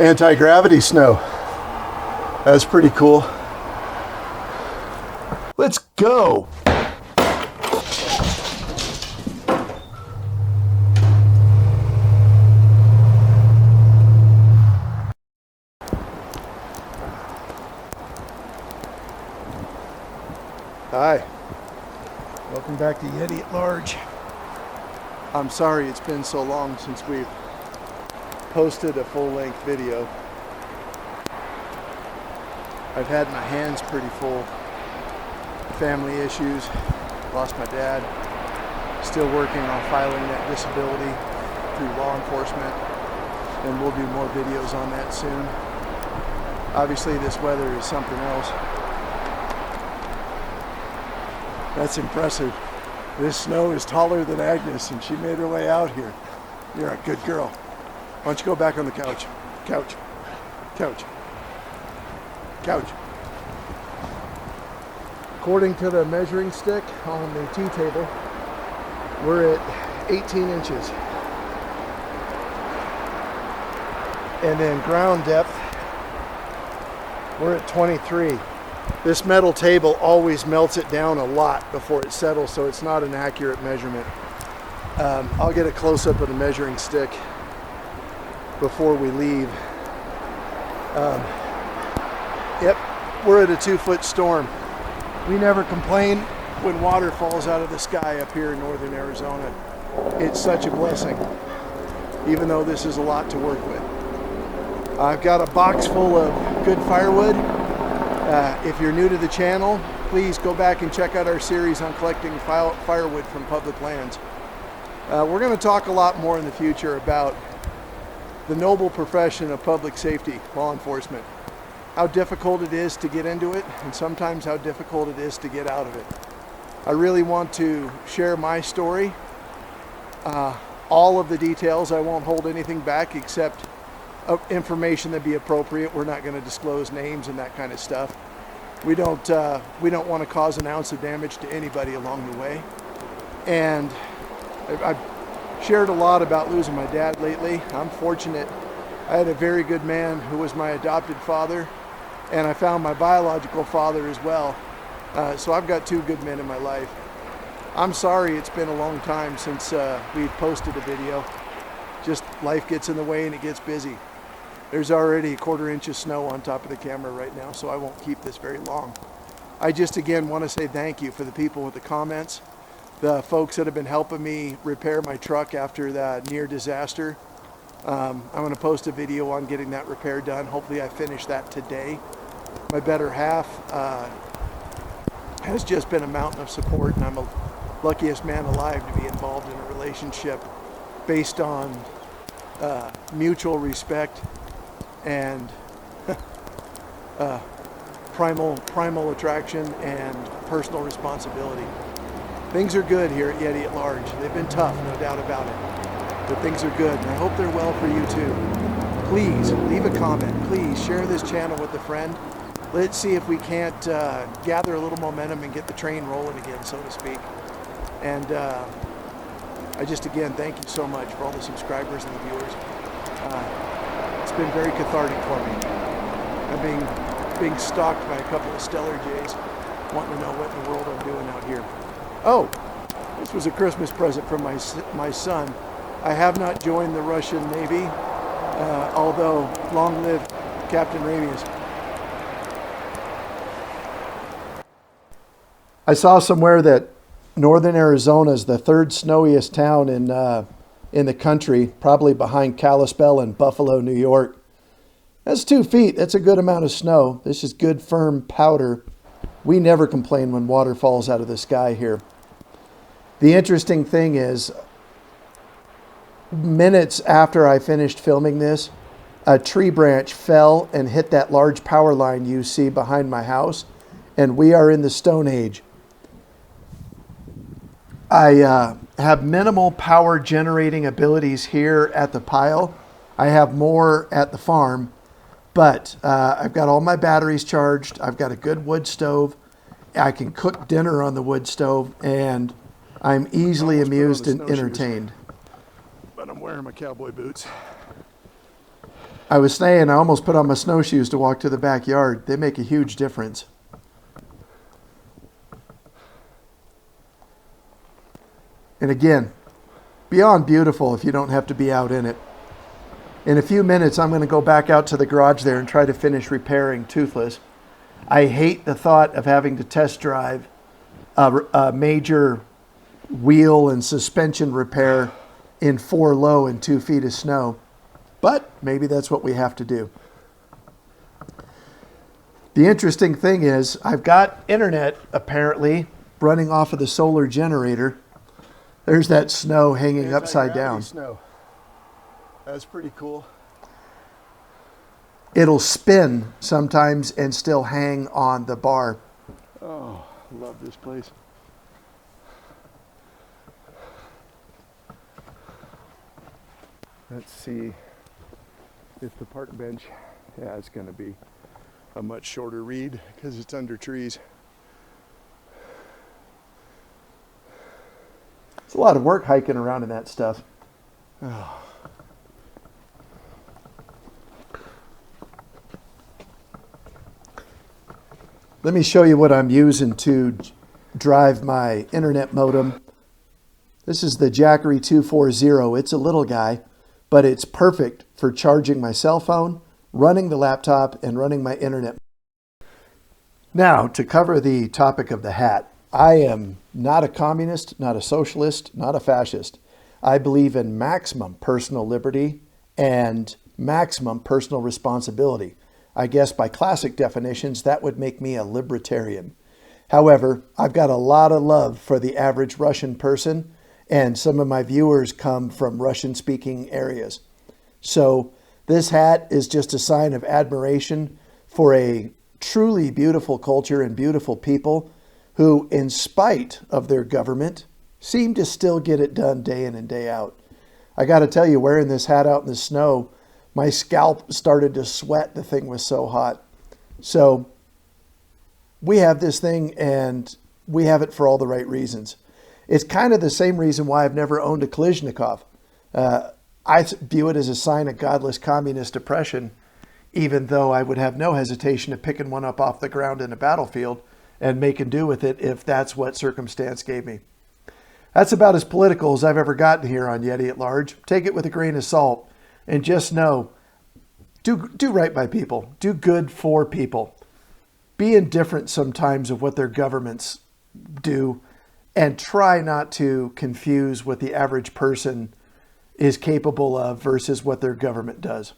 anti-gravity snow. That's pretty cool. Let's go. Hi. Welcome back to Yeti at Large. I'm sorry it's been so long since we've posted a full-length video. I've had my hands pretty full. Family issues, lost my dad, still working on filing that disability through law enforcement, and we'll do more videos on that soon. Obviously this weather is something else. That's impressive. This snow is taller than Agnes, and she made her way out here. You're a good girl. Why don't you go back on the couch? Couch. Couch. Couch. According to the measuring stick on the tea table, we're at 18 inches. And then ground depth, we're at 23. This metal table always melts it down a lot before it settles, so it's not an accurate measurement. I'll get a close-up of the measuring stick before we leave. Yep, we're at a 2-foot storm. We never complain when water falls out of the sky up here in northern Arizona. It's such a blessing, even though this is a lot to work with. I've got a box full of good firewood. If you're new to the channel, please go back and check out our series on collecting firewood from public lands. We're going to talk a lot more in the future about the noble profession of public safety, law enforcement. How difficult it is to get into it, and sometimes how difficult it is to get out of it. I really want to share my story. All of the details, I won't hold anything back except information that be appropriate. We're not going to disclose names and that kind of stuff. We don't want to cause an ounce of damage to anybody along the way. And I've shared a lot about losing my dad lately. I'm fortunate. I had a very good man who was my adopted father, and I found my biological father as well. So I've got two good men in my life. I'm sorry it's been a long time since we've posted a video. Just life gets in the way and it gets busy. There's already a 1/4 inch of snow on top of the camera right now, so I won't keep this very long. I just again want to say thank you for the people with the comments, the folks that have been helping me repair my truck after the near disaster. I'm going to post a video on getting that repair done. Hopefully I finish that today. My better half has just been a mountain of support, and I'm the luckiest man alive to be involved in a relationship based on mutual respect and primal attraction and personal responsibility. Things are good here at Yeti at Large. They've been tough, no doubt about it, but things are good, and I hope they're well for you too. Please leave a comment. Please share this channel with a friend. Let's see if we can't gather a little momentum and get the train rolling again, so to speak. And I just again thank you so much for all the subscribers and the viewers. It's been very cathartic for me. I'm being stalked by a couple of stellar jays wanting to know what in the world I'm doing out here. Oh, this was a Christmas present from my son. I have not joined the Russian Navy, although long live Captain Ramius. I saw somewhere that northern Arizona is the 3rd snowiest town in the country, probably behind Kalispell and Buffalo, New York. That's 2 feet. That's a good amount of snow. This is good, firm powder. We never complain when water falls out of the sky here. The interesting thing is, minutes after I finished filming this, a tree branch fell and hit that large power line you see behind my house, and we are in the Stone Age. I have minimal power generating abilities here at the pile. I have more at the farm, but I've got all my batteries charged. I've got a good wood stove. I can cook dinner on the wood stove, and I'm easily amused and entertained. But I'm wearing my cowboy boots. I was saying I almost put on my snowshoes to walk to the backyard. They make a huge difference. And again, beyond beautiful if you don't have to be out in it. In a few minutes, I'm going to go back out to the garage there and try to finish repairing Toothless. I hate the thought of having to test drive a major wheel and suspension repair in 4 low and 2 feet of snow. But maybe that's what we have to do. The interesting thing is I've got internet apparently running off of the solar generator. There's that snow hanging upside down. Snow. That's pretty cool. It'll spin sometimes and still hang on the bar. Oh, love this place. Let's see if the park bench, yeah, it's going to be a much shorter read because it's under trees. It's a lot of work hiking around in that stuff. Oh. Let me show you what I'm using to drive my internet modem. This is the Jackery 240. It's a little guy, but it's perfect for charging my cell phone, running the laptop, and running my internet. Now, to cover the topic of the hat, I am not a communist, not a socialist, not a fascist. I believe in maximum personal liberty and maximum personal responsibility. I guess by classic definitions, that would make me a libertarian. However, I've got a lot of love for the average Russian person, and some of my viewers come from Russian-speaking areas. So this hat is just a sign of admiration for a truly beautiful culture and beautiful people who, in spite of their government, seem to still get it done day in and day out. I got to tell you, wearing this hat out in the snow, my scalp started to sweat. The thing was so hot. So we have this thing, and we have it for all the right reasons. It's kind of the same reason why I've never owned a Kalashnikov. I view it as a sign of godless communist oppression, even though I would have no hesitation of picking one up off the ground in a battlefield and making do with it if that's what circumstance gave me. That's about as political as I've ever gotten here on Yeti at Large. Take it with a grain of salt. And just know, do right by people. Do good for people. Be indifferent sometimes of what their governments do, and try not to confuse what the average person is capable of versus what their government does.